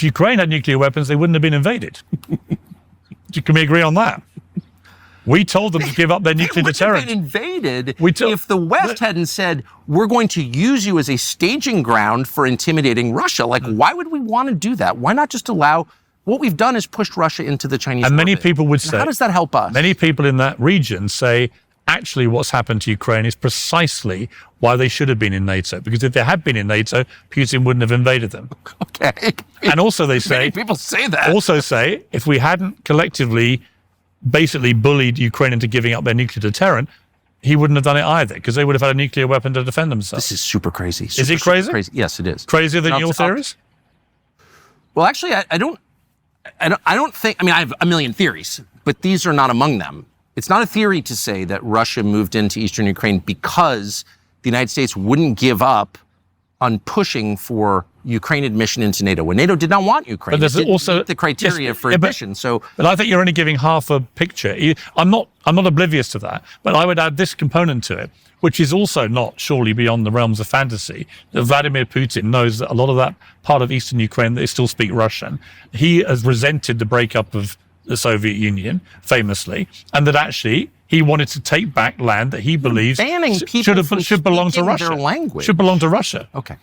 If Ukraine had nuclear weapons, they wouldn't have been invaded. Can we agree on that? We told them to give up their nuclear deterrent. They wouldn't have been invaded if the West hadn't said, we're going to use you as a staging ground for intimidating Russia. Like, why would we want to do that? Why not just allow... What we've done is pushed Russia into the Chinese And many orbit. people would say... How does that help us? Many people in that region say, actually, what's happened to Ukraine is precisely why they should have been in NATO. Because if they had been in NATO, Putin wouldn't have invaded them. Okay. And also they say... Many people say that. Also say, if we hadn't collectively basically bullied Ukraine into giving up their nuclear deterrent, he wouldn't have done it either, because they would have had a nuclear weapon to defend themselves. This is super crazy. Is it crazy? Crazy? Yes, it is. Crazier than your theories? Well, actually, I don't think, I mean, I have a million theories, but these are not among them. It's not a theory to say that Russia moved into eastern Ukraine because the United States wouldn't give up on pushing for Ukraine admission into NATO, when NATO did not want Ukraine. But there's also meet the criteria for admission. But I think you're only giving half a picture. I'm not oblivious to that, but I would add this component to it, which is also not surely beyond the realms of fantasy, that Vladimir Putin knows that a lot of that part of eastern Ukraine, they still speak Russian. He has resented the breakup of the Soviet Union, famously, and that actually he wanted to take back land that he believes banning people should belong to Russia. their language. Should belong to Russia. Okay.